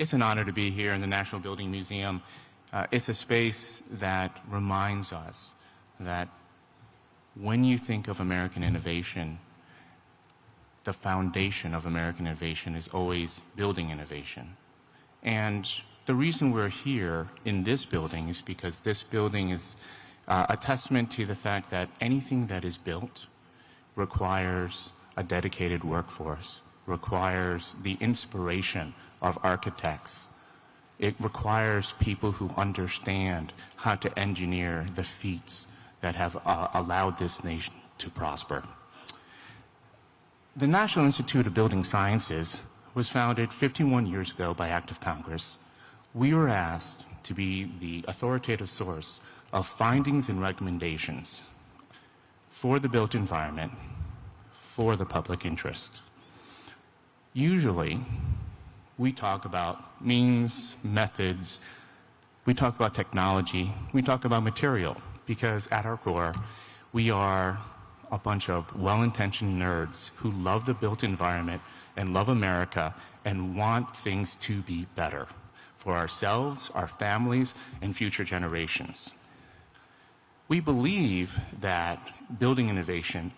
It's an honor to be here in the National Building Museum. It's a space that reminds us that when you think of American innovation, the foundation of American innovation is always building innovation. And the reason we're here in this building is because this building is a testament to the fact that anything that is built requires a dedicated workforce, requires the inspiration of architects. It requires people who understand how to engineer the feats that have allowed this nation to prosper. The National Institute of Building Sciences was founded 51 years ago by Act of Congress. We were asked to be the authoritative source of findings and recommendations for the built environment, for the public interest. Usually, we talk about means, methods, we talk about technology, we talk about material, because at our core, we are a bunch of well-intentioned nerds who love the built environment and love America and want things to be better for ourselves, our families, and future generations. We believe that building innovation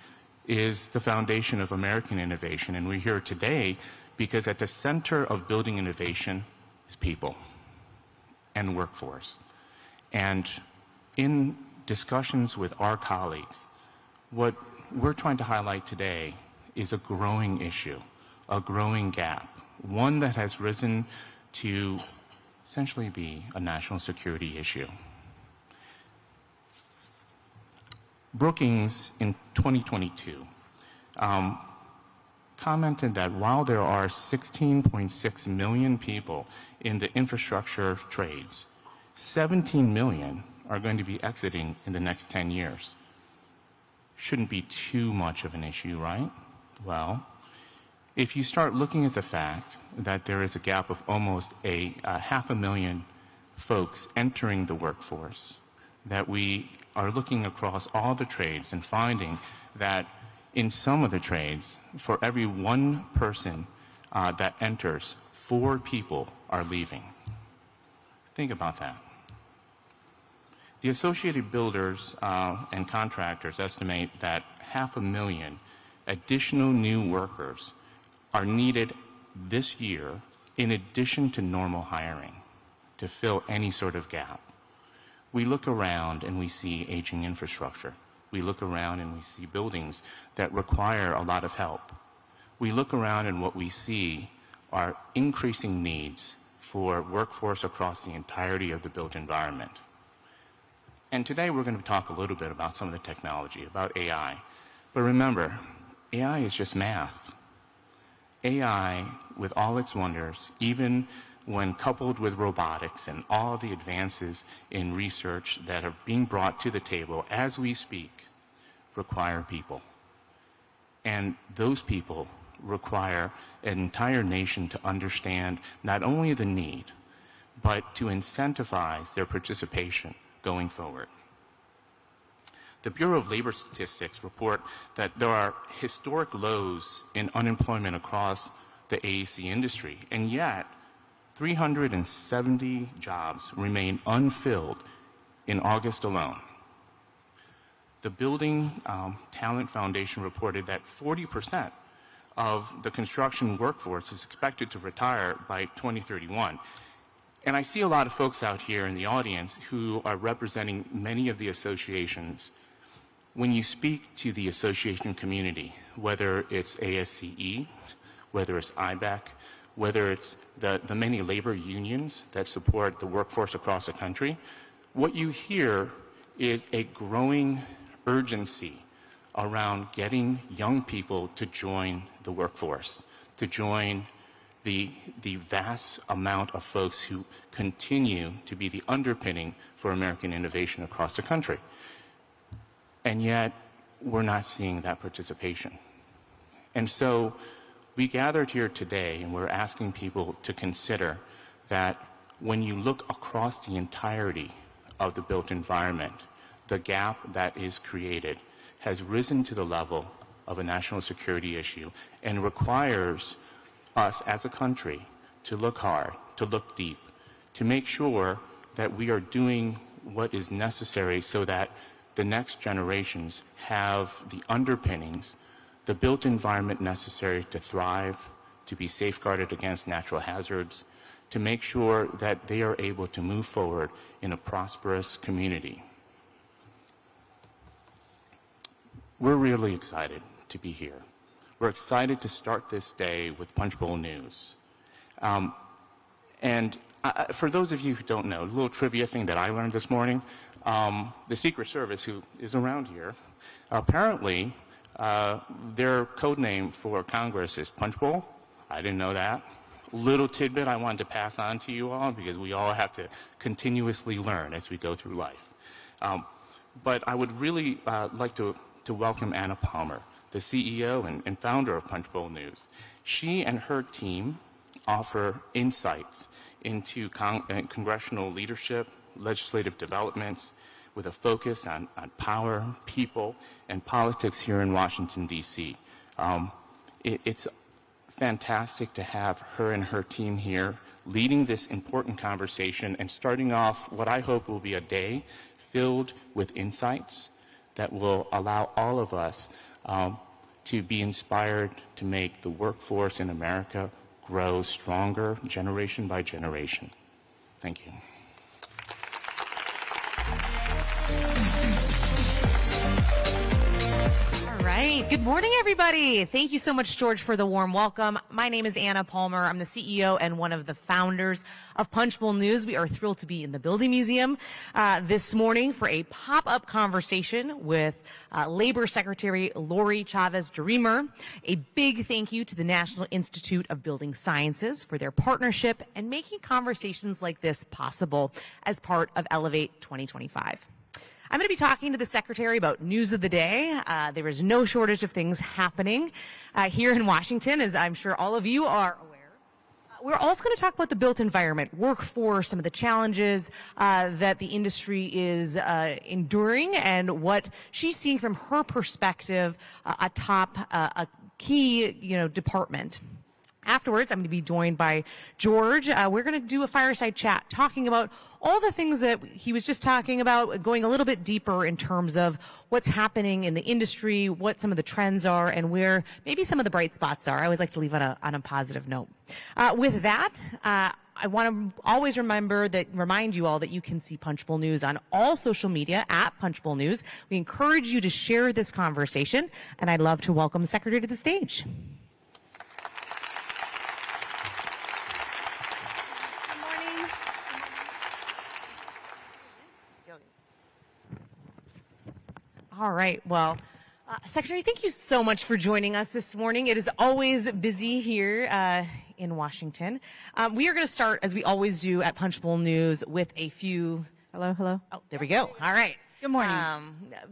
is the foundation of American innovation, and we're here today because at the center of building innovation is people and workforce. And in discussions with our colleagues, what we're trying to highlight today is a growing issue, a growing gap, one that has risen to essentially be a national security issue. Brookings in 2022 commented that while there are 16.6 million people in the infrastructure trades, 17 million are going to be exiting in the next 10 years. Shouldn't be too much of an issue, right? Well, if you start looking at the fact that there is a gap of almost a 500,000 folks entering the workforce, that we are looking across all the trades and finding that in some of the trades, for every one person that enters, 4 people are leaving. Think about that. The Associated Builders and Contractors estimate that 500,000 additional new workers are needed this year in addition to normal hiring to fill any sort of gap. We look around and we see aging infrastructure. We look around and we see buildings that require a lot of help. We look around and what we see are increasing needs for workforce across the entirety of the built environment. And today we're going to talk a little bit about some of the technology, about AI. But remember, AI is just math. AI, with all its wonders, even when coupled with robotics and all the advances in research that are being brought to the table as we speak, require people. And those people require an entire nation to understand not only the need, but to incentivize their participation going forward. The Bureau of Labor Statistics report that there are historic lows in unemployment across the AEC industry, and yet 370 jobs remain unfilled in August alone. The Building Talent Foundation reported that 40% of the construction workforce is expected to retire by 2031. And I see a lot of folks out here in the audience who are representing many of the associations. When you speak to the association community, whether it's ASCE, whether it's IBEC, whether it's the many labor unions that support the workforce across the country, what you hear is a growing urgency around getting young people to join the workforce, to join the vast amount of folks who continue to be the underpinning for American innovation across the country. And yet, we're not seeing that participation. And so, we gathered here today and we're asking people to consider that when you look across the entirety of the built environment, the gap that is created has risen to the level of a national security issue and requires us as a country to look hard, to look deep, to make sure that we are doing what is necessary so that the next generations have the underpinnings, the built environment necessary to thrive, to be safeguarded against natural hazards, to make sure that they are able to move forward in a prosperous community. We're really excited to be here. We're excited to start this day with Punchbowl News. For those of you who don't know, a little trivia thing that I learned this morning, the Secret Service, who is around here, apparently their code name for Congress is Punchbowl. I didn't know that. Little tidbit I wanted to pass on to you all because we all have to continuously learn as we go through life. But I would really like to welcome Anna Palmer, the CEO and founder of Punchbowl News. She and her team offer insights into congressional leadership, legislative developments, with a focus on power, people, and politics here in Washington, D.C. It's fantastic to have her and her team here leading this important conversation and starting off what I hope will be a day filled with insights that will allow all of us to be inspired to make the workforce in America grow stronger generation by generation. Thank you. Good morning, everybody. Thank you so much, George, for the warm welcome. My name is Anna Palmer. I'm the CEO and one of the founders of Punchbowl News. We are thrilled to be in the Building Museum this morning for a pop-up conversation with Labor Secretary Lori Chavez-DeRemer. A big thank you to the National Institute of Building Sciences for their partnership and making conversations like this possible as part of Elevate 2025. I'm going to be talking to the Secretary about news of the day. There is no shortage of things happening here in Washington, as I'm sure all of you are aware. We're also going to talk about the built environment, workforce, some of the challenges that the industry is enduring, and what she's seeing from her perspective atop a key, department. Afterwards, I'm going to be joined by George. We're going to do a fireside chat talking about all the things that he was just talking about, going a little bit deeper in terms of what's happening in the industry, what some of the trends are, and where maybe some of the bright spots are. I always like to leave on a positive note. With that, I want to always remind you all that you can see Punchbowl News on all social media at Punchbowl News. We encourage you to share this conversation, and I'd love to welcome the Secretary to the stage. All right. Well, Secretary, thank you so much for joining us this morning. It is always busy here in Washington. We are going to start, as we always do at Punchbowl News, with a few... Hello? Oh, there we go. All right. Good morning.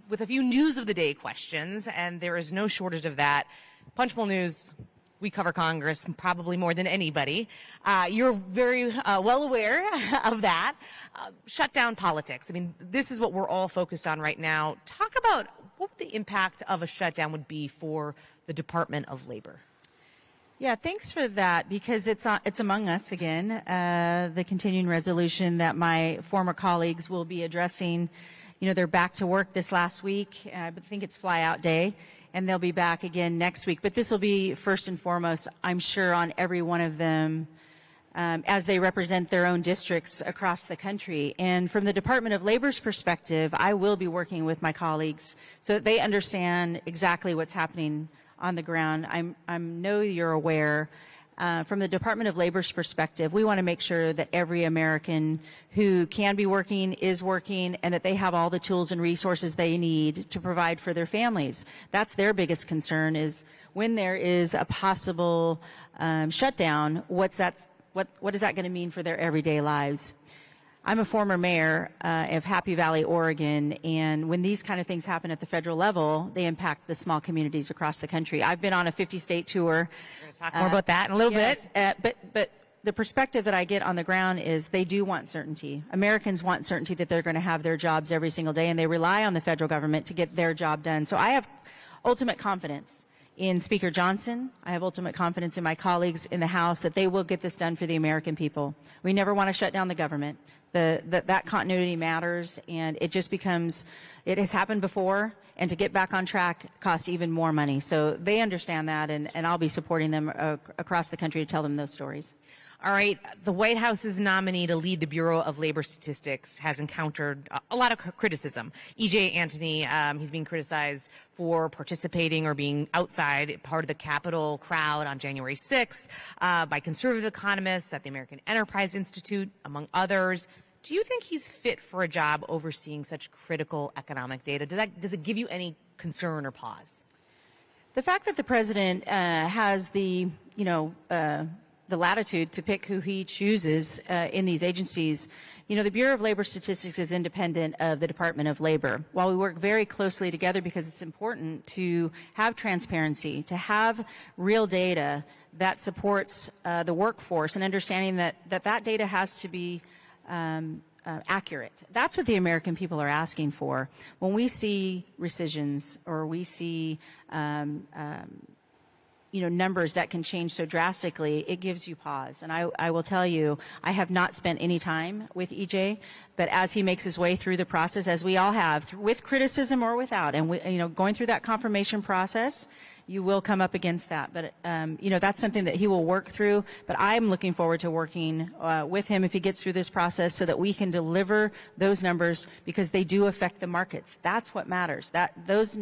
With a few news of the day questions, and there is no shortage of that. Punchbowl News, we cover Congress probably more than anybody. You're very well aware of that. Shutdown politics. I mean, this is what we're all focused on right now. Talk about what the impact of a shutdown would be for the Department of Labor. Yeah, thanks for that, because it's among us again, the continuing resolution that my former colleagues will be addressing. They're back to work this last week. I think it's fly out day, and they'll be back again next week. But this will be first and foremost, I'm sure, on every one of them as they represent their own districts across the country. And from the Department of Labor's perspective, I will be working with my colleagues so that they understand exactly what's happening on the ground. I know you're aware. From the Department of Labor's perspective, we want to make sure that every American who can be working is working, and that they have all the tools and resources they need to provide for their families. That's their biggest concern, is when there is a possible shutdown, what is that going to mean for their everyday lives? I'm a former mayor of Happy Valley, Oregon, and when these kind of things happen at the federal level, they impact the small communities across the country. I've been on a 50-state tour. We're going to talk more about that in a little bit. But the perspective that I get on the ground is they do want certainty. Americans want certainty that they're going to have their jobs every single day, and they rely on the federal government to get their job done. So I have ultimate confidence in Speaker Johnson. I have ultimate confidence in my colleagues in the House that they will get this done for the American people. We never want to shut down the government. That continuity matters, and it just becomes, it has happened before, and to get back on track costs even more money. So they understand that, and I'll be supporting them across the country to tell them those stories. All right. The White House's nominee to lead the Bureau of Labor Statistics has encountered a lot of criticism. E.J. Antony, he's being criticized for participating or being outside part of the Capitol crowd on January 6th by conservative economists at the American Enterprise Institute, among others. Do you think he's fit for a job overseeing such critical economic data? Does it give you any concern or pause? The fact that the president has the latitude to pick who he chooses in these agencies. The Bureau of Labor Statistics is independent of the Department of Labor. While we work very closely together because it's important to have transparency, to have real data that supports the workforce, and understanding that data has to be accurate. That's what the American people are asking for. When we see rescissions or we see numbers that can change so drastically, it gives you pause. And I will tell you, I have not spent any time with EJ, but as he makes his way through the process, as we all have, with criticism or without, and going through that confirmation process, you will come up against that. But, that's something that he will work through. But I'm looking forward to working with him if he gets through this process so that we can deliver those numbers, because they do affect the markets. That's what matters. Those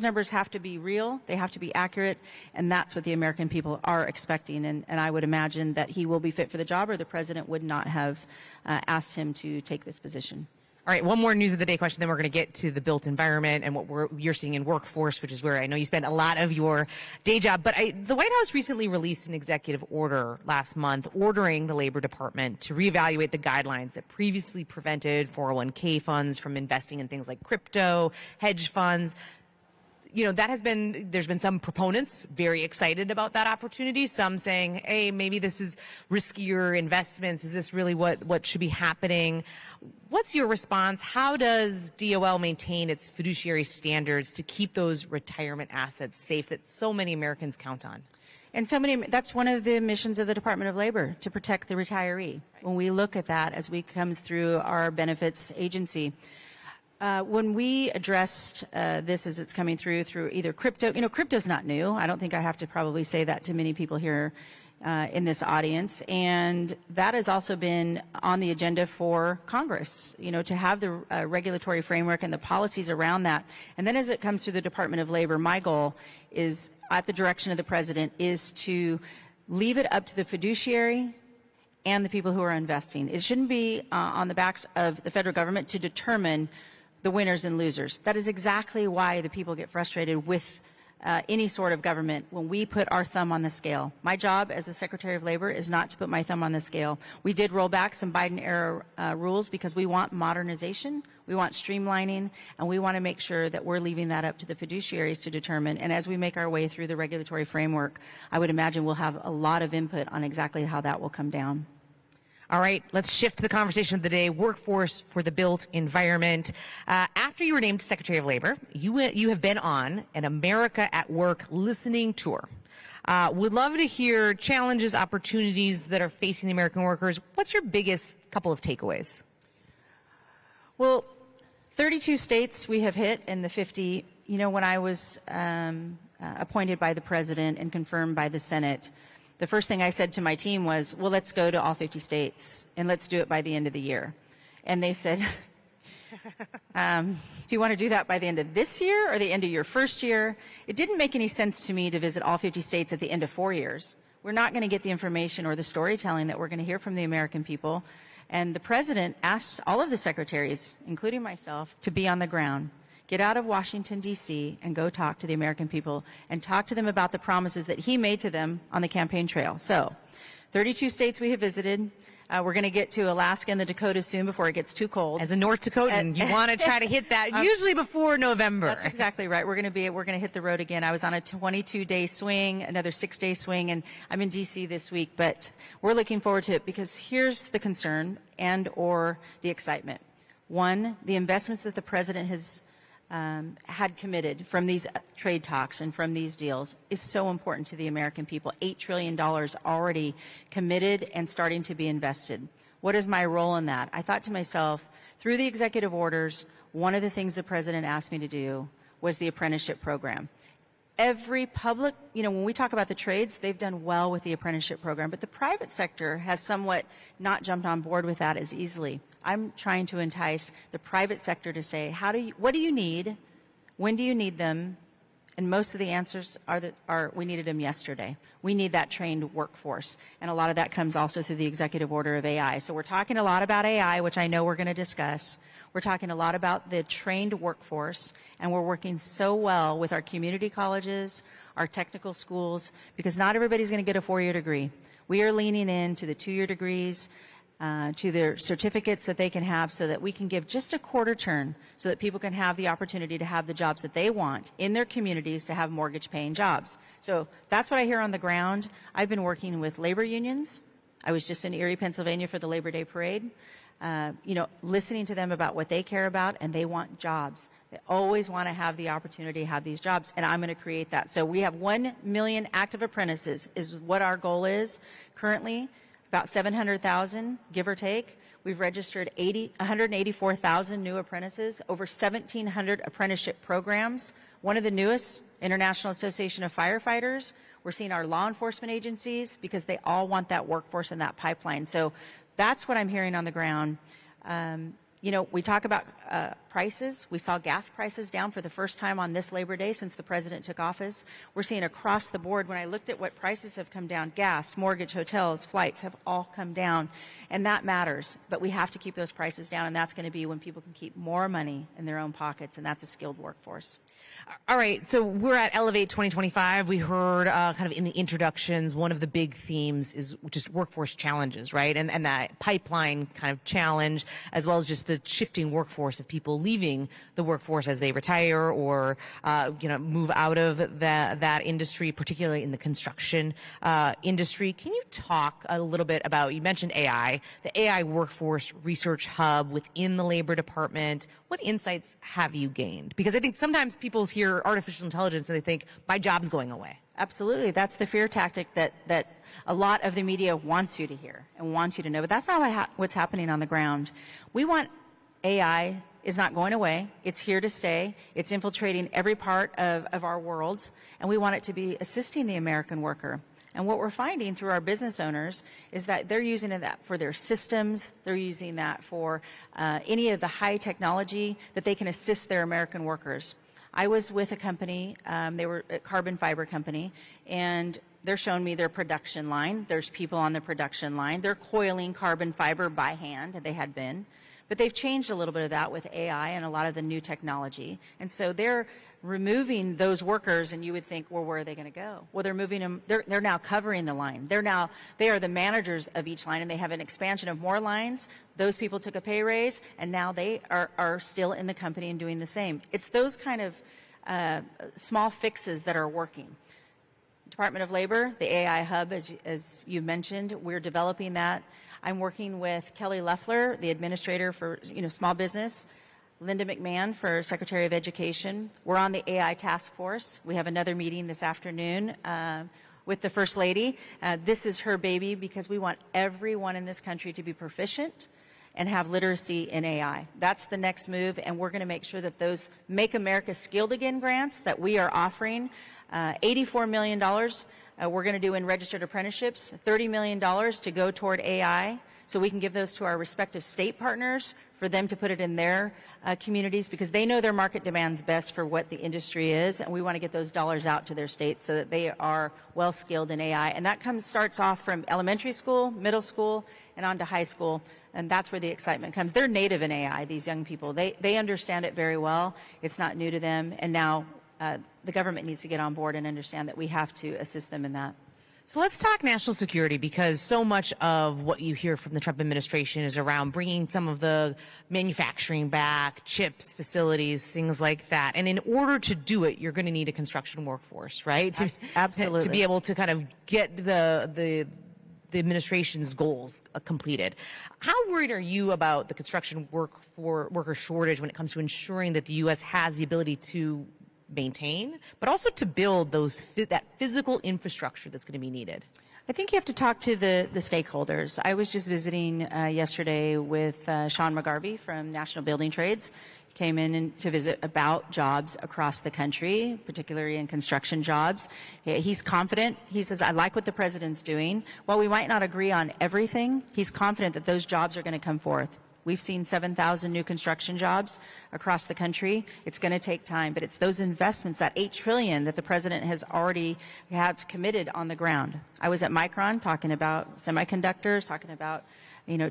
numbers have to be real. They have to be accurate. And that's what the American people are expecting. And I would imagine that he will be fit for the job, or the president would not have asked him to take this position. All right, one more news of the day question, then we're going to get to the built environment and what you're seeing in workforce, which is where I know you spend a lot of your day job. But the White House recently released an executive order last month ordering the Labor Department to reevaluate the guidelines that previously prevented 401k funds from investing in things like crypto, hedge funds. There's been some proponents very excited about that opportunity. Some saying, hey, maybe this is riskier investments. Is this really what should be happening? What's your response? How does DOL maintain its fiduciary standards to keep those retirement assets safe that so many Americans count on? And that's one of the missions of the Department of Labor, to protect the retiree. When we look at that as we comes through our benefits agency, when we addressed this as it's coming through either crypto, crypto's not new. I don't think I have to probably say that to many people here in this audience. And that has also been on the agenda for Congress, to have the regulatory framework and the policies around that. And then as it comes through the Department of Labor, my goal is, at the direction of the president, is to leave it up to the fiduciary and the people who are investing. It shouldn't be on the backs of the federal government to determine the winners and losers. That is exactly why the people get frustrated with any sort of government when we put our thumb on the scale. My job as the Secretary of Labor is not to put my thumb on the scale. We did roll back some Biden-era rules because we want modernization, we want streamlining, and we want to make sure that we're leaving that up to the fiduciaries to determine. And as we make our way through the regulatory framework, I would imagine we'll have a lot of input on exactly how that will come down. All right, let's shift to the conversation of the day, workforce for the built environment. After you were named Secretary of Labor, you have been on an America at Work listening tour. Would love to hear challenges, opportunities that are facing the American workers. What's your biggest couple of takeaways? Well, 32 states we have hit, and the 50, when I was appointed by the president and confirmed by the Senate, the first thing I said to my team was, well, let's go to all 50 states and let's do it by the end of the year. And they said, do you want to do that by the end of this year or the end of your first year? It didn't make any sense to me to visit all 50 states at the end of 4 years. We're not going to get the information or the storytelling that we're going to hear from the American people. And the president asked all of the secretaries, including myself, to be on the ground. Get out of Washington, D.C., and go talk to the American people and talk to them about the promises that he made to them on the campaign trail. So, 32 states we have visited. We're going to get to Alaska and the Dakotas soon before it gets too cold. As a North Dakotan, you want to try to hit that usually before November. That's exactly right. We're going to hit the road again. I was on a 22-day swing, another 6-day swing, and I'm in D.C. this week. But we're looking forward to it because here's the concern and/or the excitement. One, the investments that the president has had committed from these trade talks and from these deals is so important to the American people. $8 trillion already committed and starting to be invested. What is my role in that? I thought to myself, through the executive orders, one of the things the president asked me to do was the apprenticeship program. Every public, when we talk about the trades, they've done well with the apprenticeship program, but the private sector has somewhat not jumped on board with that as easily. I'm trying to entice the private sector to say, what do you need? When do you need them? And most of the answers are we needed them yesterday. We need that trained workforce. And a lot of that comes also through the executive order of AI. So we're talking a lot about AI, which I know we're going to discuss. We're talking a lot about the trained workforce, and we're working so well with our community colleges, our technical schools, because not everybody's going to get a 4-year degree. We are leaning into the 2-year degrees, to their certificates that they can have, so that we can give just a quarter turn so that people can have the opportunity to have the jobs that they want in their communities, to have mortgage paying jobs. So that's what I hear on the ground. I've been working with labor unions. I was just in Erie, Pennsylvania for the Labor Day parade. Listening to them about what they care about, and they want jobs. They always want to have the opportunity to have these jobs, and I'm going to create that. So we have 1 million active apprentices is what our goal is currently. About 700,000, give or take. We've registered 184,000 new apprentices, over 1,700 apprenticeship programs. One of the newest, International Association of Firefighters. We're seeing our law enforcement agencies, because they all want that workforce in that pipeline. So that's what I'm hearing on the ground. We talk about prices. We saw gas prices down for the first time on this Labor Day since the president took office. We're seeing across the board, when I looked at what prices have come down, gas, mortgage, hotels, flights have all come down, and that matters. But we have to keep those prices down, and that's going to be when people can keep more money in their own pockets, and that's a skilled workforce. All right, so we're at Elevate 2025. We heard kind of in the introductions, one of the big themes is just workforce challenges, right? And that pipeline kind of challenge, as well as just the shifting workforce of people leaving the workforce as they retire or, move out of that industry, particularly in the construction industry. Can you talk a little bit about, you mentioned AI, the AI Workforce Research Hub within the Labor Department. What insights have you gained? Because I think sometimes people hear artificial intelligence and they think, my job's going away. Absolutely. That's the fear tactic that a lot of the media wants you to hear and wants you to know. But that's not what's happening on the ground. We want AI is not going away. It's here to stay. It's infiltrating every part of our worlds, and we want it to be assisting the American worker. And what we're finding through our business owners is that they're using that for their systems. They're using that for any of the high technology that they can assist their American workers. I was with a company, they were a carbon fiber company, and they're showing me their production line. There's people on the production line. They're coiling carbon fiber by hand, they had been. But they've changed a little bit of that with AI and a lot of the new technology. And so they're removing those workers, and you would think, well, where are they going to go? Well, they're moving them. They're now covering the line. They are the managers of each line, and they have an expansion of more lines. Those people took a pay raise, and now they are still in the company and doing the same. It's those kind of small fixes that are working. Department of Labor, the AI Hub, as you mentioned, we're developing that. I'm working with Kelly Loeffler, the administrator for small business, Linda McMahon for Secretary of Education. We're on the AI task force. We have another meeting this afternoon with the First Lady. This is her baby, because we want everyone in this country to be proficient and have literacy in AI. That's the next move, and we're going to make sure that those Make America Skilled Again grants that we are offering, $84 million we're going to do in registered apprenticeships, $30 million to go toward AI, so we can give those to our respective state partners for them to put it in their communities, because they know their market demands best for what the industry is, and we want to get those dollars out to their states so that they are well skilled in AI. And that starts off from elementary school, middle school, and on to high school, and that's where the excitement comes. They're native in AI, these young people. They understand it very well. It's not new to them, and now the government needs to get on board and understand that we have to assist them in that. So let's talk national security, because so much of what you hear from the Trump administration is around bringing some of the manufacturing back, chips, facilities, things like that. And in order to do it, you're going to need a construction workforce, right? Absolutely. To be able to kind of get the the administration's goals completed. How worried are you about the construction worker shortage when it comes to ensuring that the U.S. has the ability to maintain, but also to build that physical infrastructure that's going to be needed? I think you have to talk to the stakeholders. I was just visiting yesterday with Sean McGarvey from National Building Trades. He came in to visit about jobs across the country, particularly in construction jobs. He's confident. He says, I like what the president's doing. While we might not agree on everything, he's confident that those jobs are going to come forth. We've seen 7,000 new construction jobs across the country. It's going to take time, but it's those investments, that $8 trillion that the president has already committed on the ground. I was at Micron talking about semiconductors, talking about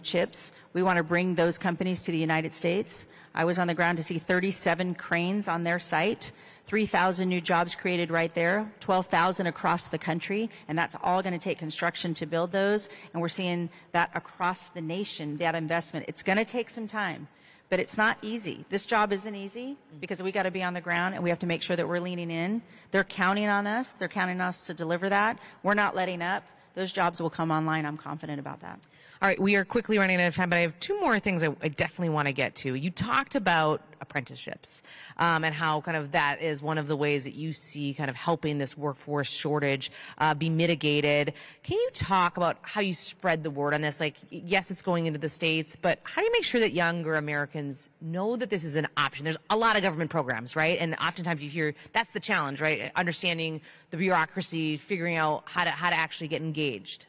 chips. We want to bring those companies to the United States. I was on the ground to see 37 cranes on their site. 3,000 new jobs created right there, 12,000 across the country, and that's all going to take construction to build those. And we're seeing that across the nation, that investment. It's going to take some time, but it's not easy. This job isn't easy because we got to be on the ground and we have to make sure that we're leaning in. They're counting on us. They're counting on us to deliver that. We're not letting up. Those jobs will come online. I'm confident about that. All right, we are quickly running out of time, but I have two more things I definitely want to get to. You talked about apprenticeships and how kind of that is one of the ways that you see kind of helping this workforce shortage be mitigated. Can you talk about how you spread the word on this? Like, yes, it's going into the States, but how do you make sure that younger Americans know that this is an option? There's a lot of government programs, right? And oftentimes you hear that's the challenge, right? Understanding the bureaucracy, figuring out how to actually get engaged.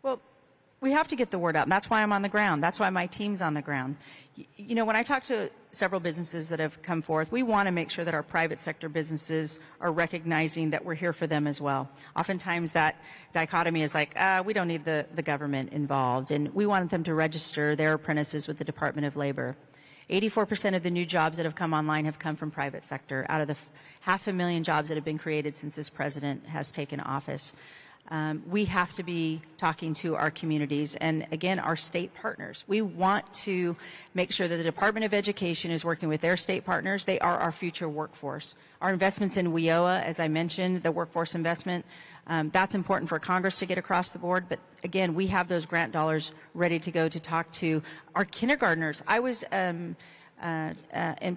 Well, we have to get the word out. And that's why I'm on the ground. That's why my team's on the ground. When I talk to several businesses that have come forth, we want to make sure that our private sector businesses are recognizing that we're here for them as well. Oftentimes that dichotomy is like, we don't need the government involved. And we want them to register their apprentices with the Department of Labor. 84% of the new jobs that have come online have come from private sector, out of the 500,000 jobs that have been created since this president has taken office. We have to be talking to our communities and, again, our state partners. We want to make sure that the Department of Education is working with their state partners. They are our future workforce. Our investments in WIOA, as I mentioned, the workforce investment, that's important for Congress to get across the board. But, again, we have those grant dollars ready to go to talk to our kindergartners. I was in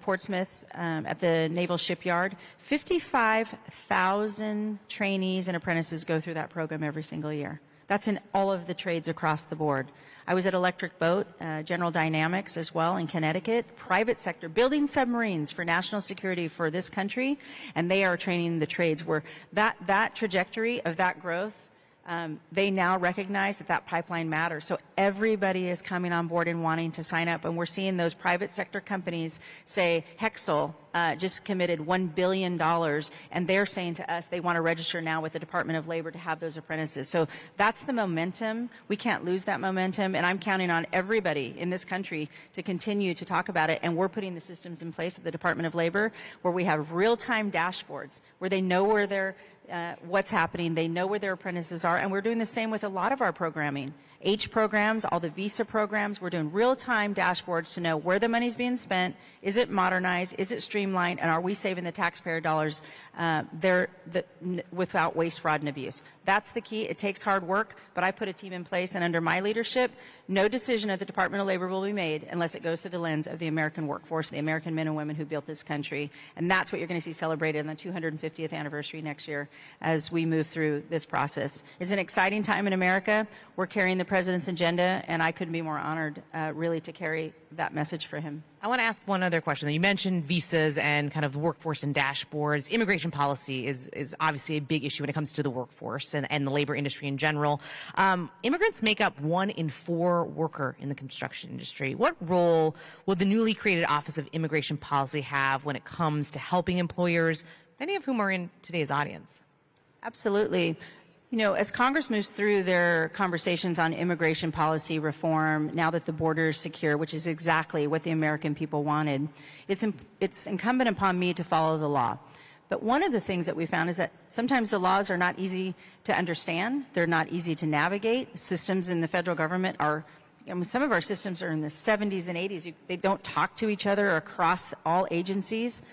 Portsmouth at the Naval Shipyard. 55,000 trainees and apprentices go through that program every single year. That's in all of the trades across the board. I was at Electric Boat, General Dynamics as well in Connecticut, private sector, building submarines for national security for this country, and they are training the trades where that trajectory of that growth, they now recognize that pipeline matters. So everybody is coming on board and wanting to sign up. And we're seeing those private sector companies say, Hexel just committed $1 billion. And they're saying to us they want to register now with the Department of Labor to have those apprentices. So that's the momentum. We can't lose that momentum. And I'm counting on everybody in this country to continue to talk about it. And we're putting the systems in place at the Department of Labor where we have real-time dashboards where they know where they're what's happening. They know where their apprentices are, and we're doing the same with a lot of our programming. H programs, all the visa programs, we're doing real-time dashboards to know where the money's being spent, is it modernized, is it streamlined, and are we saving the taxpayer dollars without waste, fraud, and abuse. That's the key. It takes hard work, but I put a team in place, and under my leadership, no decision at the Department of Labor will be made unless it goes through the lens of the American workforce, the American men and women who built this country, and that's what you're going to see celebrated on the 250th anniversary next year as we move through this process. It's an exciting time in America. We're carrying the president's agenda, and I couldn't be more honored, really, to carry that message for him. I want to ask one other question. You mentioned visas and kind of workforce and dashboards. Immigration policy is obviously a big issue when it comes to the workforce and the labor industry in general. Immigrants make up 1 in 4 worker in the construction industry. What role will the newly created Office of Immigration Policy have when it comes to helping employers, many of whom are in today's audience? Absolutely. As Congress moves through their conversations on immigration policy reform, now that the border is secure, which is exactly what the American people wanted, it's incumbent upon me to follow the law. But one of the things that we found is that sometimes the laws are not easy to understand. They're not easy to navigate. Systems in the federal government some of our systems are in the 70s and 80s. They don't talk to each other across all agencies.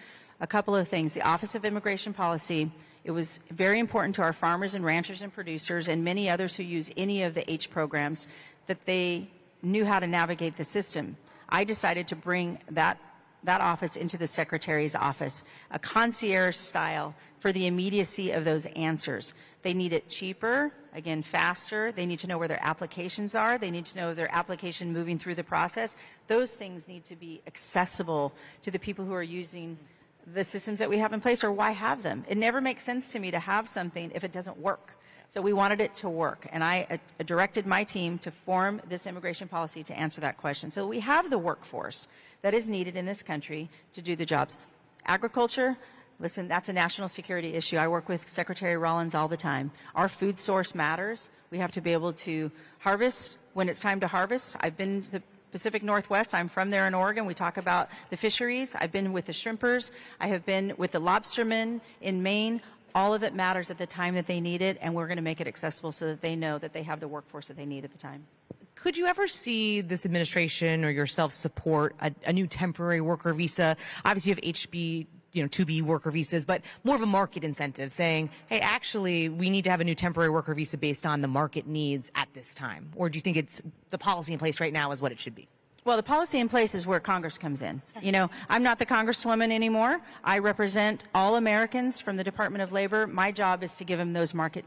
A couple of things. The Office of Immigration Policy It was very important to our farmers and ranchers and producers and many others who use any of the H programs that they knew how to navigate the system. I decided to bring that office into the Secretary's office, a concierge style for the immediacy of those answers. They need it cheaper, again, faster. They need to know where their applications are. They need to know their application moving through the process. Those things need to be accessible to the people who are using the systems that we have in place, or why have them? It never makes sense to me to have something if it doesn't work. So we wanted it to work, and I directed my team to form this immigration policy to answer that question. So we have the workforce that is needed in this country to do the jobs. Agriculture, listen, that's a national security issue. I work with Secretary Rollins all the time. Our food source matters. We have to be able to harvest when it's time to harvest. I've been to the Pacific Northwest. I'm from there in Oregon. We talk about the fisheries. I've been with the shrimpers. I have been with the lobstermen in Maine. All of it matters at the time that they need it, and we're going to make it accessible so that they know that they have the workforce that they need at the time. Could you ever see this administration or yourself support a new temporary worker visa? Obviously, you have HB, 2B worker visas, but more of a market incentive saying, hey, actually, we need to have a new temporary worker visa based on the market needs at this time? Or do you think it's the policy in place right now is what it should be? Well, the policy in place is where Congress comes in. I'm not the congresswoman anymore. I represent all Americans from the Department of Labor. My job is to give them those market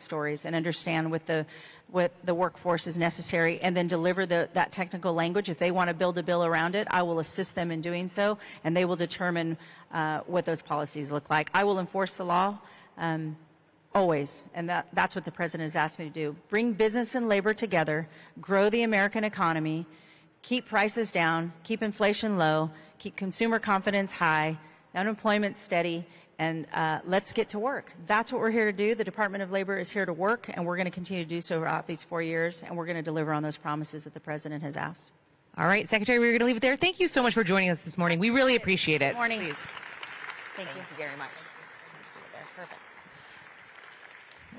stories and understand what the workforce is necessary, and then deliver that technical language. If they want to build a bill around it, I will assist them in doing so, and they will determine what those policies look like. I will enforce the law. Always, and that's what the President has asked me to do. Bring business and labor together, grow the American economy, keep prices down, keep inflation low, keep consumer confidence high, unemployment steady, and let's get to work. That's what we're here to do. The Department of Labor is here to work, and we're going to continue to do so throughout these 4 years, and we're going to deliver on those promises that the President has asked. All right, Secretary, we're going to leave it there. Thank you so much for joining us this morning. We really appreciate it. Good morning. Please. Thank you Very much. Perfect.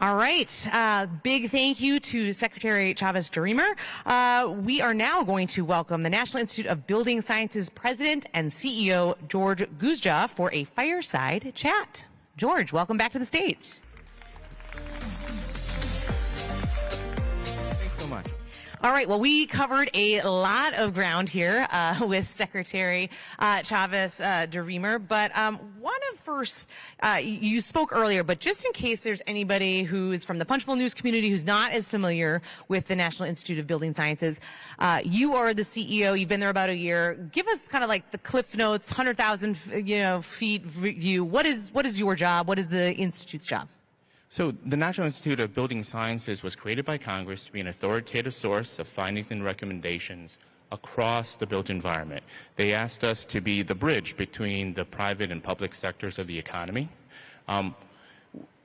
All right. Big thank you to Secretary Chavez-DeRemer. We are now going to welcome the National Institute of Building Sciences President and CEO George Guzja for a fireside chat. George, welcome back to the stage. Thanks so much. All right. Well, we covered a lot of ground here with Secretary Chavez-DeRemer, but want to first, you spoke earlier, but just in case there's anybody who's from the Punchbowl News community who's not as familiar with the National Institute of Building Sciences, you are the CEO. You've been there about a year. Give us kind of like the Cliff Notes, 100,000 feet view. What is your job? What is the Institute's job? So the National Institute of Building Sciences was created by Congress to be an authoritative source of findings and recommendations across the built environment. They asked us to be the bridge between the private and public sectors of the economy.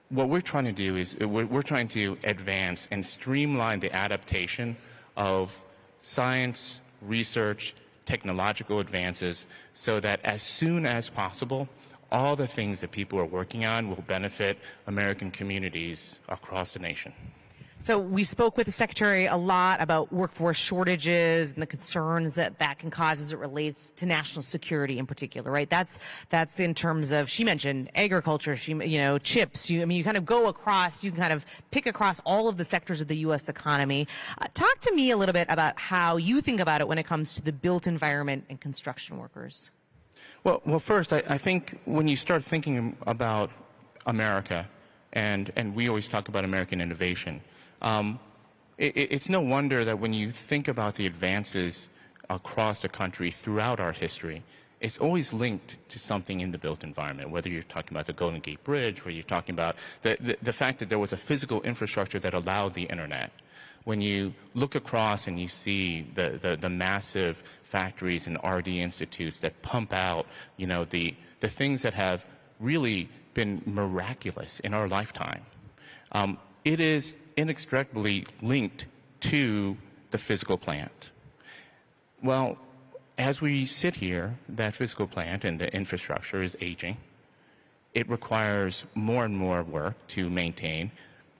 What we're trying to do is we're trying to advance and streamline the adaptation of science, research, technological advances so that as soon as possible, all the things that people are working on will benefit American communities across the nation. So we spoke with the Secretary a lot about workforce shortages and the concerns that can cause as it relates to national security in particular, right? That's in terms of, she mentioned agriculture, chips. You kind of go across, you can kind of pick across all of the sectors of the U.S. economy. Talk to me a little bit about how you think about it when it comes to the built environment and construction workers. Well, first, I think when you start thinking about America, and we always talk about American innovation, it's no wonder that when you think about the advances across the country throughout our history, it's always linked to something in the built environment, whether you're talking about the Golden Gate Bridge, where you're talking about the fact that there was a physical infrastructure that allowed the internet. When you look across and you see the massive factories and R&D institutes that pump out, the things that have really been miraculous in our lifetime, it is inextricably linked to the physical plant. Well, as we sit here, that physical plant and the infrastructure is aging. It requires more and more work to maintain.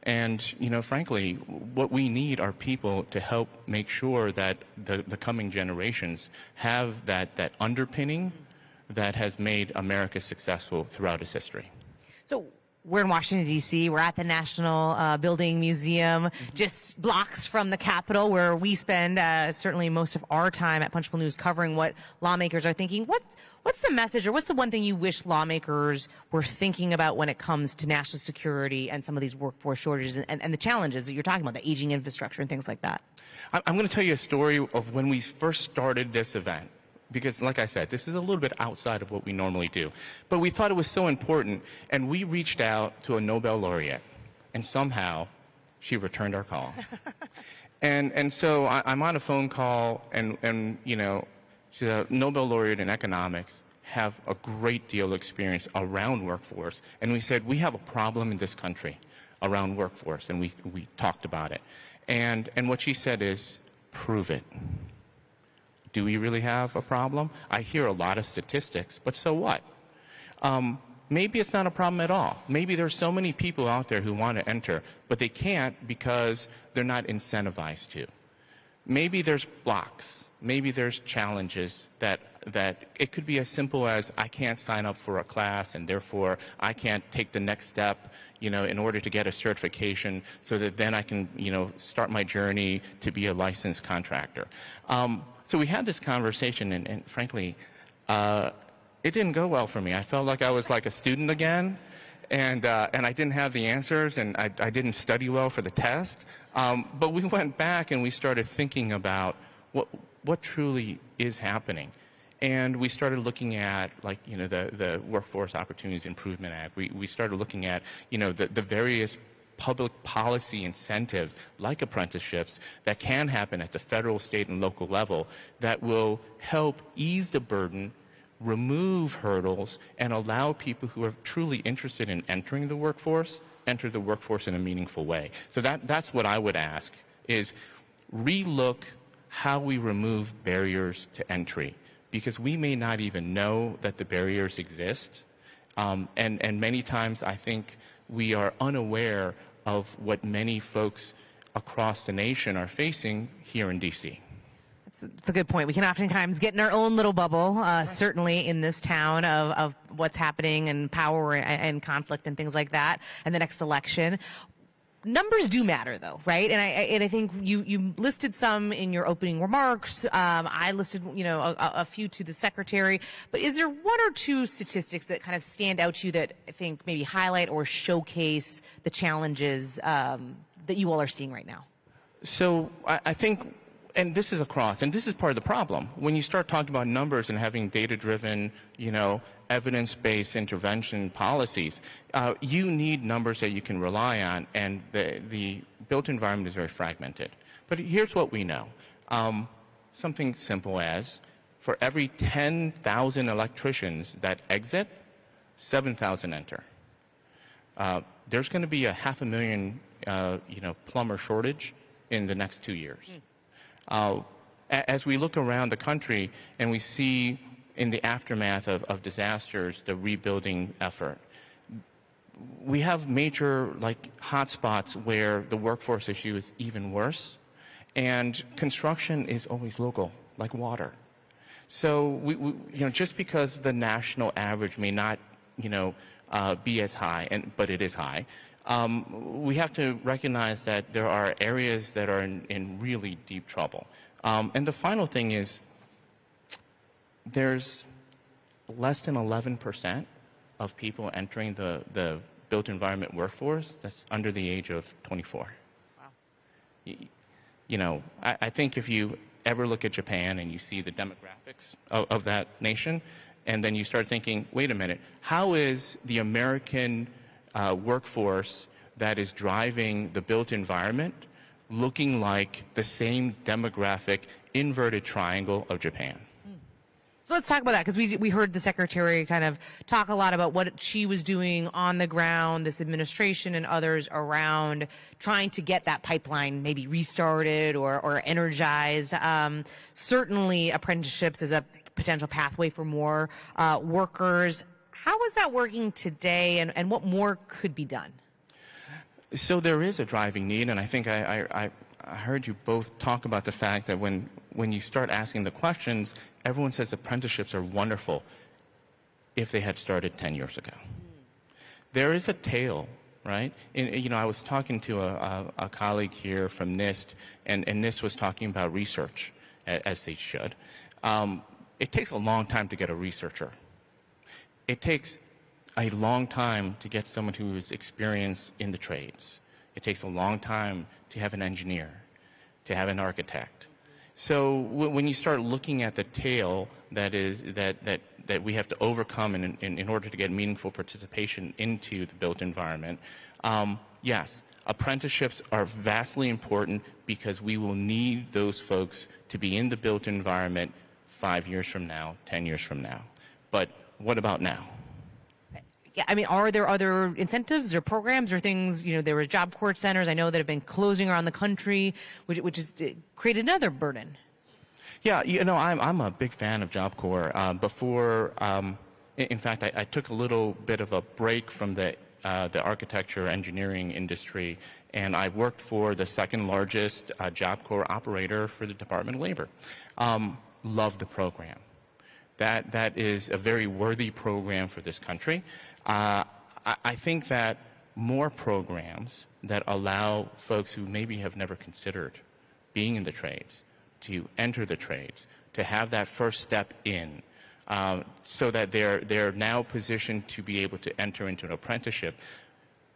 And, frankly, what we need are people to help make sure that the coming generations have that underpinning that has made America successful throughout its history. So we're in Washington, D.C. We're at the National Building Museum, just blocks from the Capitol, where we spend certainly most of our time at Punchbowl News covering what lawmakers are thinking. What's the message, or what's the one thing you wish lawmakers were thinking about when it comes to national security and some of these workforce shortages and the challenges that you're talking about, the aging infrastructure and things like that? I'm going to tell you a story of when we first started this event. Because, like I said, this is a little bit outside of what we normally do. But we thought it was so important, and we reached out to a Nobel laureate, and somehow she returned our call. and so I'm on a phone call, and you know, she's a Nobel laureate in economics, have a great deal of experience around workforce. And we said, we have a problem in this country around workforce, and we talked about it. And what she said is, prove it. Do we really have a problem? I hear a lot of statistics, but so what? Maybe it's not a problem at all. Maybe there's so many people out there who want to enter, but they can't because they're not incentivized to. Maybe there's blocks. Maybe there's challenges that it could be as simple as I can't sign up for a class and therefore I can't take the next step, you know, in order to get a certification so that then I can, you know, start my journey to be a licensed contractor. So we had this conversation, and frankly, it didn't go well for me. I felt like I was like a student again, and I didn't have the answers, and I didn't study well for the test. But we went back and we started thinking about what truly is happening. And we started looking at, like, you know, the Workforce Opportunities Improvement Act. We started looking at, you know, the various public policy incentives like apprenticeships that can happen at the federal, state, and local level that will help ease the burden, remove hurdles, and allow people who are truly interested in entering the workforce, enter the workforce in a meaningful way. So that's what I would ask, is relook how we remove barriers to entry, because we may not even know that the barriers exist. And many times I think we are unaware of what many folks across the nation are facing here in D.C. It's a good point. We can oftentimes get in our own little bubble, certainly in this town, of what's happening and power and conflict and things like that, and the next election. Numbers do matter, though, right? And I think you listed some in your opening remarks. I listed, you know, a few to the secretary. But is there one or two statistics that kind of stand out to you that I think maybe highlight or showcase the challenges that you all are seeing right now? So I think, and this is across, and this is part of the problem. When you start talking about numbers and having data-driven, you know, evidence-based intervention policies, you need numbers that you can rely on, and the built environment is very fragmented. But here's what we know. Something simple as, for every 10,000 electricians that exit, 7,000 enter. There's going to be a 500,000, you know, plumber shortage in the next 2 years. As we look around the country and we see in the aftermath of disasters, the rebuilding effort, we have major, like, hotspots where the workforce issue is even worse, and construction is always local, like water. So we you know, just because the national average may not, you know, be as high, but it is high, we have to recognize that there are areas that are in really deep trouble. And the final thing is, there's less than 11% of people entering the built environment workforce that's under the age of 24. Wow. You know, I think if you ever look at Japan and you see the demographics of that nation, and then you start thinking, wait a minute, how is the American workforce that is driving the built environment looking like the same demographic inverted triangle of Japan? So let's talk about that, because we heard the secretary kind of talk a lot about what she was doing on the ground, this administration and others around trying to get that pipeline maybe restarted or energized. Certainly apprenticeships is a potential pathway for more workers. How is that working today, and what more could be done? So there is a driving need, and I think I heard you both talk about the fact that when you start asking the questions, everyone says apprenticeships are wonderful if they had started 10 years ago. there is a tail, right? And, I was talking to a colleague here from NIST, and NIST was talking about research, as they should. It takes a long time to get a researcher. It takes a long time to get someone who is experienced in the trades. It takes a long time to have an engineer, to have an architect. So when you start looking at the tail that we have to overcome in order to get meaningful participation into the built environment, yes, apprenticeships are vastly important because we will need those folks to be in the built environment 5 years from now, 10 years from now. But what about now? Yeah, I mean, are there other incentives or programs or things? There were job corps centers I know that have been closing around the country, which has created another burden. Yeah, I'm a big fan of Job Corps. In fact, I took a little bit of a break from the architecture engineering industry, and I worked for the second largest Job Corps operator for the Department of Labor. Love the program. That is a very worthy program for this country. I think that more programs that allow folks who maybe have never considered being in the trades to enter the trades, to have that first step in, so that they're now positioned to be able to enter into an apprenticeship,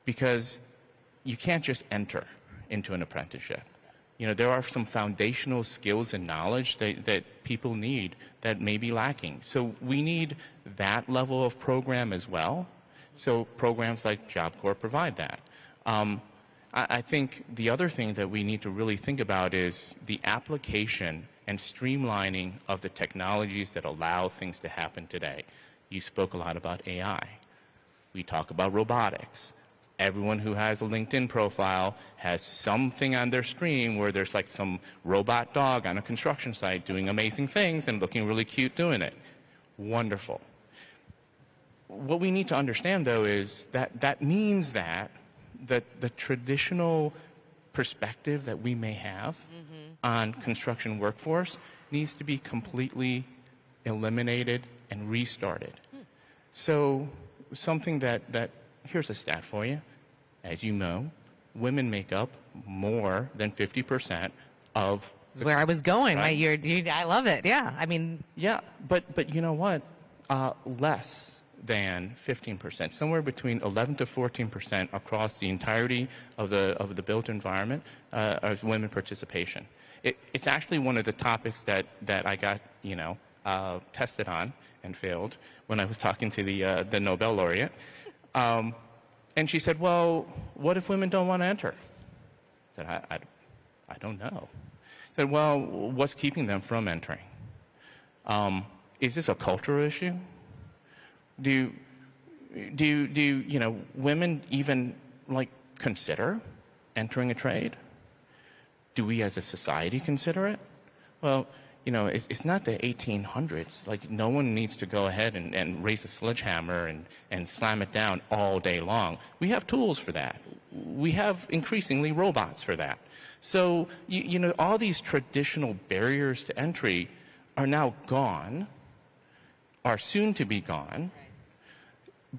because you can't just enter into an apprenticeship. There are some foundational skills and knowledge that people need that may be lacking. So we need that level of program as well. So programs like Job Corps provide that. I think the other thing that we need to really think about is the application and streamlining of the technologies that allow things to happen today. You spoke a lot about AI. We talk about robotics. Everyone who has a LinkedIn profile has something on their screen where there's like some robot dog on a construction site doing amazing things and looking really cute doing it. Wonderful. What we need to understand, though, is that means that the traditional perspective that we may have on construction workforce needs to be completely eliminated and restarted. So something that here's a stat for you. As you know, women make up more than 50% of. This is where I was going. Right? I love it. Yeah, I mean. Yeah, but you know what? Less than 15%, somewhere between 11 to 14% across the entirety of the built environment of women participation. It's actually one of the topics that I got tested on and failed when I was talking to the Nobel laureate. And she said, well, what if women don't want to enter? I said, I don't know. I said, well, what's keeping them from entering? Is this a cultural issue? Do women even consider entering a trade? Do we as a society consider it? Well, it's not the 1800s. No one needs to go ahead and raise a sledgehammer and slam it down all day long. We have tools for that. We have increasingly robots for that. So, all these traditional barriers to entry are now gone, are soon to be gone.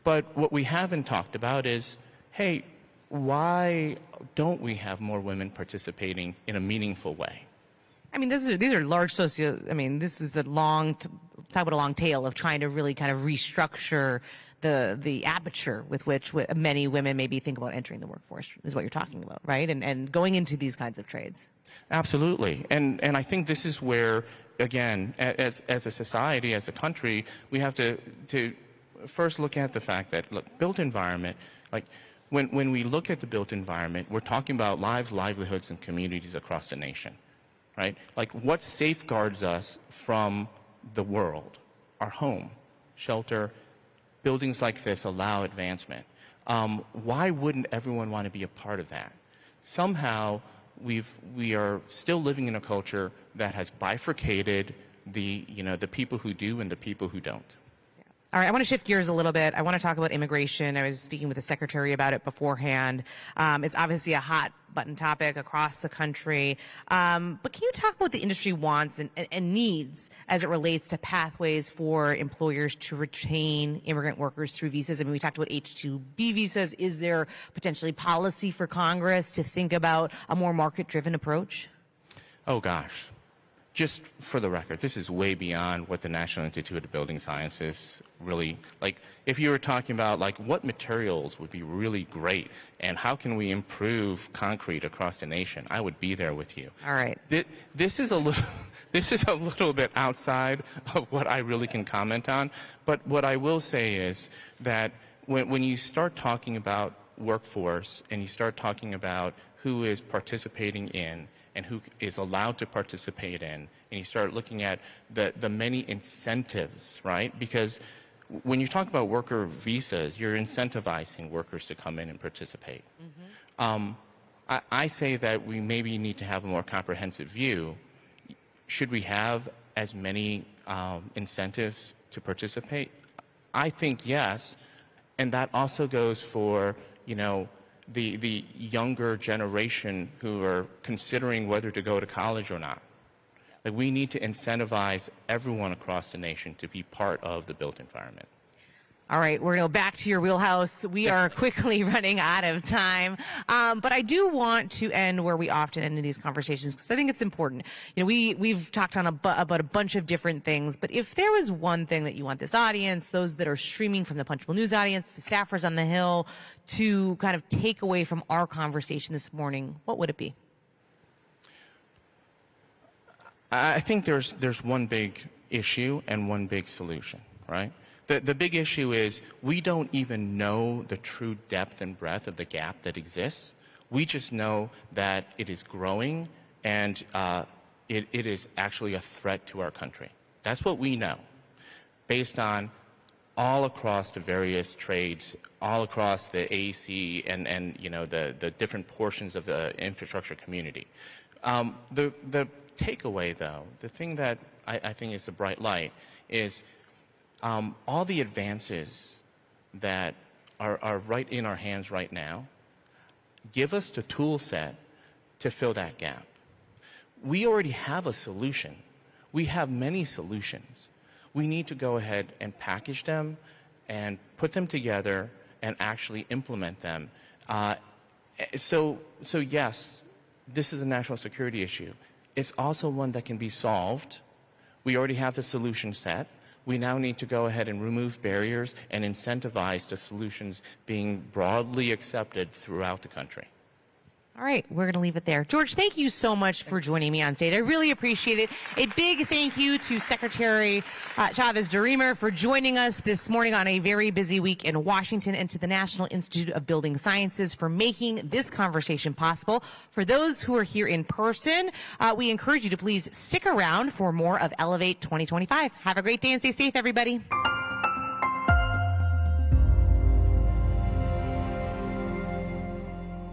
But what we haven't talked about is, hey, why don't we have more women participating in a meaningful way? I mean, these are large this is a long tail of trying to really kind of restructure the aperture with which many women maybe think about entering the workforce, is what you're talking about, right? And going into these kinds of trades. Absolutely. And I think this is where, again, as a society, as a country, we have to first look at the fact that, built environment, when we look at the built environment, we're talking about lives, livelihoods, and communities across the nation. Right? What safeguards us from the world? Our home, shelter, buildings like this allow advancement. Why wouldn't everyone want to be a part of that? Somehow, we are still living in a culture that has bifurcated the people who do and the people who don't. All right, I want to shift gears a little bit. I want to talk about immigration. I was speaking with the secretary about it beforehand. It's obviously a hot button topic across the country. But can you talk about what the industry wants and needs as it relates to pathways for employers to retain immigrant workers through visas? I mean, we talked about H-2B visas. Is there potentially policy for Congress to think about a more market-driven approach? Oh, gosh. Just for the record, this is way beyond what the National Institute of Building Sciences really, like, if you were talking about, like, what materials would be really great and how can we improve concrete across the nation, I would be there with you. All right. This is a little bit outside of what I really can comment on, but what I will say is that when you start talking about workforce and you start talking about who is participating in and who is allowed to participate in, and you start looking at the many incentives, right? Because when you talk about worker visas, you're incentivizing workers to come in and participate. Mm-hmm. I say that we maybe need to have a more comprehensive view. Should we have as many incentives to participate? I think yes, and that also goes for, you know, the younger generation who are considering whether to go to college or not. Like, we need to incentivize everyone across the nation to be part of the built environment. All right, we're going to go back to your wheelhouse. We are quickly running out of time. But I do want to end where we often end in these conversations, because I think it's important. You know, we've talked on about a bunch of different things, but if there was one thing that you want this audience, those that are streaming from the Punchbowl News audience, the staffers on the Hill, to kind of take away from our conversation this morning, what would it be? I think there's one big issue and one big solution, right? The big issue is we don't even know the true depth and breadth of the gap that exists. We just know that it is growing and it is actually a threat to our country. That's what we know, based on all across the various trades, all across the AEC and you know, the different portions of the infrastructure community. The takeaway, though, the thing that I think is a bright light is all the advances that are right in our hands right now give us the tool set to fill that gap. We already have a solution. We have many solutions. We need to go ahead and package them and put them together and actually implement them. So yes, this is a national security issue. It's also one that can be solved. We already have the solution set. We now need to go ahead and remove barriers and incentivize the solutions being broadly accepted throughout the country. All right, we're going to leave it there. George, thank you so much for joining me on stage. I really appreciate it. A big thank you to Secretary Chavez-DeRemer for joining us this morning on a very busy week in Washington, and to the National Institute of Building Sciences for making this conversation possible. For those who are here in person, we encourage you to please stick around for more of Elevate 2025. Have a great day and stay safe, everybody.